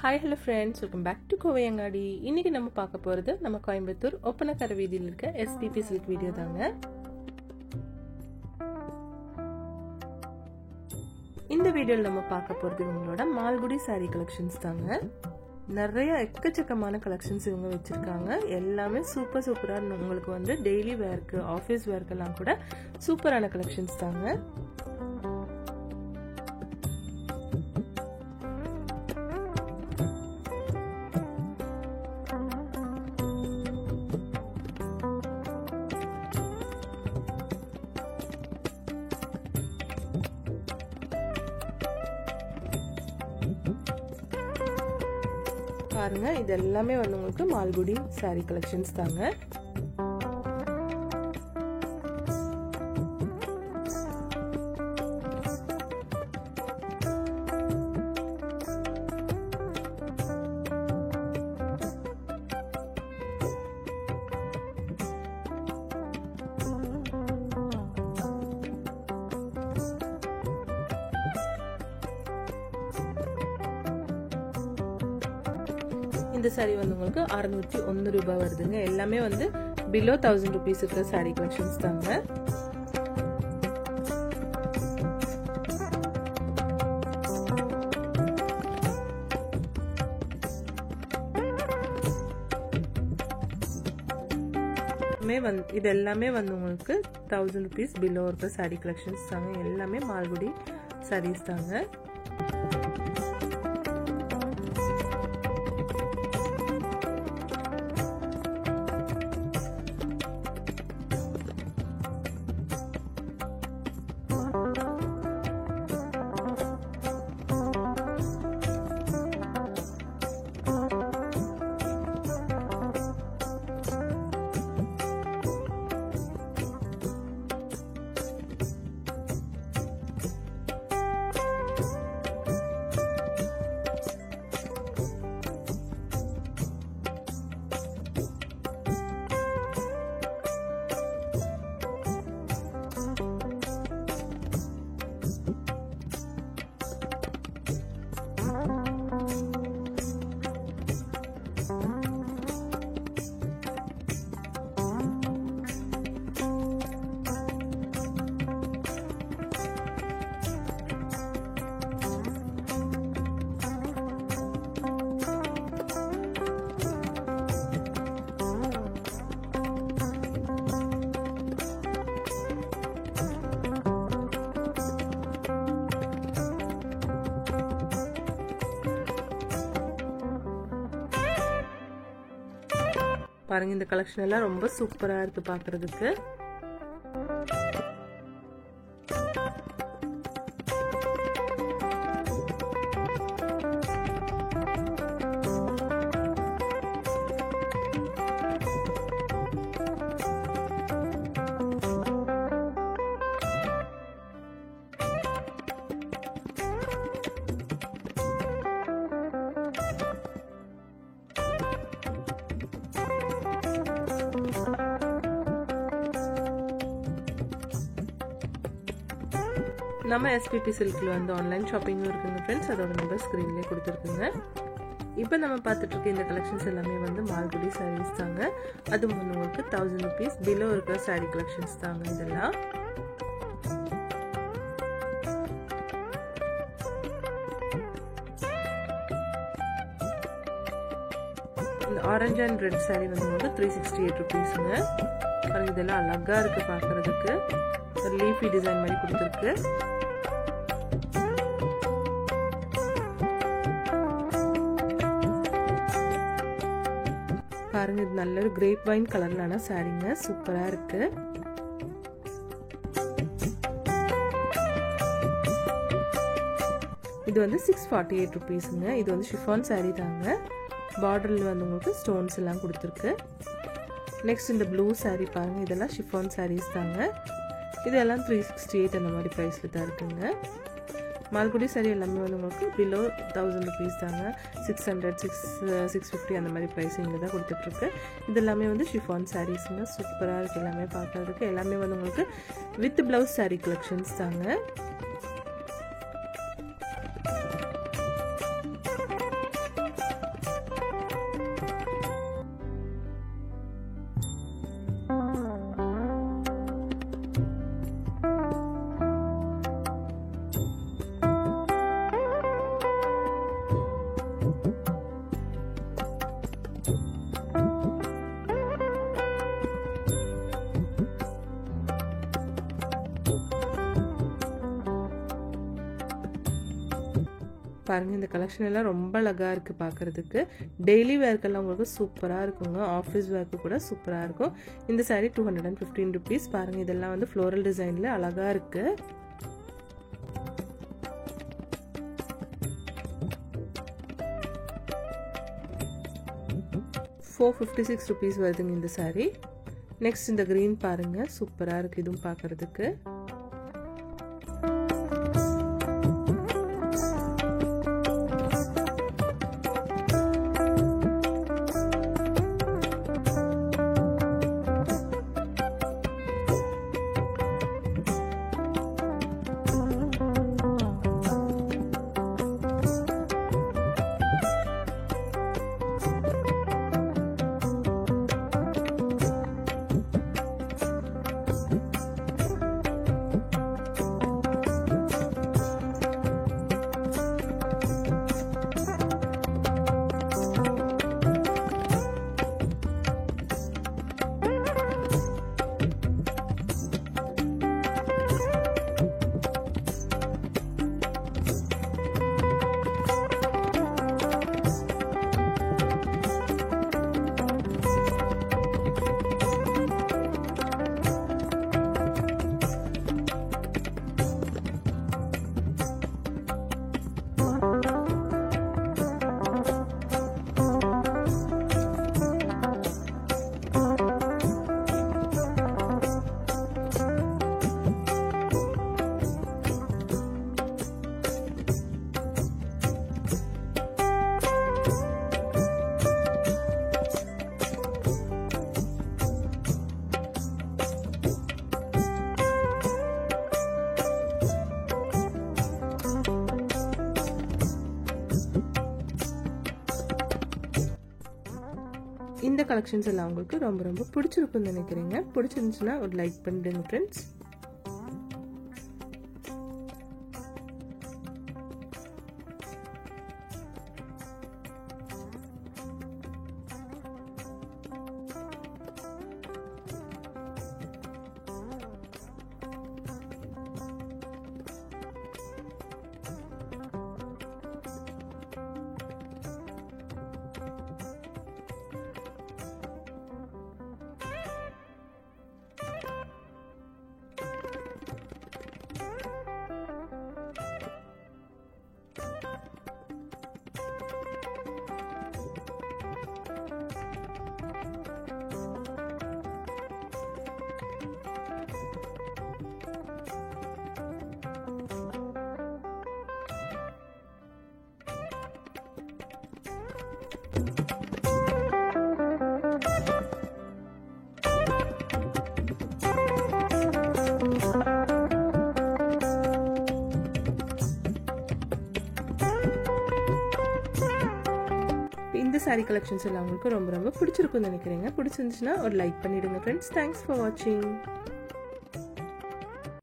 Hi hello friends, welcome back to Kovai Angadi. இன்னைக்கு நம்ம பார்க்க போறது நம்ம கோயம்புத்தூர் ஒப்பனக்கரை வீதியில் இருக்க SPP சில்க் வீடியோ தாங்க. இந்த வீடியோல நம்ம பார்க்க போறது உங்களோட மால்குடி saree collections தாங்க. நிறைய எக்கச்சக்கமான கலெக்ஷன்ஸ் இவங்க வச்சிருக்காங்க. எல்லாமே சூப்பரா உங்களுக்கு வந்து டெய்லி வேர்க்கு ஆஃபீஸ் வேர்க்கெல்லாம் கூட சூப்பரான கலெக்ஷன்ஸ் தாங்க. பாருங்க, இது எல்லாமே வந்து உங்களுக்கு மால்குடி saree collections தாங்க. இந்த saree வந்து உங்களுக்கு 601 ரூபாய் வருதுங்க. எல்லாமே வந்து below 1000 rupees இருக்கிற saree collections தாங்க. இது எல்லாமே வந்து உங்களுக்கு 1000 rupees below இருக்கிற saree collections தாங்க. எல்லாமே மால்குடி sarees தாங்க. பாருங்க, இந்த கலெக்ஷன் எல்லாம் ரொம்ப சூப்பரா இருக்கு பாக்குறதுக்கு. நம்ம SPP சில்க்ல வந்து ஆன்லைன் ஷாப்பிங்கும் இருக்குங்க ஃப்ரெண்ட்ஸ். அதோட நம்பர் ஸ்க்ரீன்லேயே கொடுத்துருக்குங்க. இப்போ நம்ம பார்த்துட்டு இருக்க இந்த கலெக்ஷன்ஸ் எல்லாமே வந்து மால்குடி சாரீஸ் தாங்க. அது உங்களுக்கு 1000 rupees பிலோ இருக்கிற சாரீ கலெக்ஷன்ஸ் தாங்க. இதெல்லாம் இந்த ஆரஞ்சு அண்ட் ரெட் சாரீ வந்து உங்களுக்கு 368 rupeesங்க. இதெல்லாம் அழகா இருக்கு பாக்குறதுக்கு. ஒரு லீஃபி டிசைன் மாதிரி கொடுத்துருக்கு. பாருங்க, இது நல்ல ஒரு கிரேப் வைன் கலர்லான சாரீங்க. சூப்பரா இருக்கு. இது வந்து 648 rupeesங்க. இது வந்து ஷிஃபான் சாரீ தாங்க. பார்டர்ல வந்து உங்களுக்கு ஸ்டோன்ஸ் எல்லாம் கொடுத்துருக்கு. நெக்ஸ்ட் இந்த ப்ளூ சாரீ பாருங்க, இதெல்லாம் ஷிஃபான் சாரீஸ் தாங்க. இதெல்லாம் 368 அந்த மாதிரி ப்ரைஸ்ல தான் இருக்குங்க. மால்குடி சாரி எல்லாமே வந்து உங்களுக்கு பிலோ 1000 rupees தாங்க. 600 650 அந்த மாதிரி ப்ரைஸிங்கில் தான் கொடுத்துட்ருக்கு. இது எல்லாமே வந்து ஷிஃபான் சாரீஸுங்க. சூப்பராக இருக்குது எல்லாமே பார்க்குறதுக்கு. எல்லாமே வந்து உங்களுக்கு வித் ப்ளவுஸ் சாரீ கலெக்ஷன்ஸ் தாங்க. பாருங்கள் இந்த கலெக்ஷன் எல்லாம் ரொம்ப அழகாக இருக்குது பார்க்குறதுக்கு. டெய்லி வேர்க்கெல்லாம் உங்களுக்கு சூப்பராக இருக்குங்க. ஆஃபீஸ் வேர்க்கு கூட சூப்பராக இருக்கும். இந்த சாரீ 215 rupees. பாருங்கள் இதெல்லாம் வந்து ஃப்ளோரல் டிசைனில் அழகாக இருக்குது. 456 rupees வருதுங்க இந்த சாரீ. நெக்ஸ்ட் இந்த கிரீன் பாருங்கள் சூப்பராக இருக்குது இதுவும் பார்க்குறதுக்கு. இந்த கலெக்ஷன்ஸ் எல்லாம் உங்களுக்கு ரொம்ப ரொம்ப பிடிச்சிருக்குன்னு நினைக்கிறீங்க. பிடிச்சிருந்துச்சுன்னா ஒரு லைக் பண்ணிடுங்க ஃப்ரெண்ட்ஸ். இந்த சாரி கலெக்ஷன்ஸ் எல்லாம் உங்களுக்கு ரொம்ப ரொம்ப பிடிச்சிருக்குன்னு நினைக்கிறேங்க. பிடிச்சிருந்துச்சுன்னா ஒரு லைக் பண்ணிடுங்க ஃப்ரெண்ட்ஸ். தேங்க்ஸ் ஃபார் வாட்சிங்.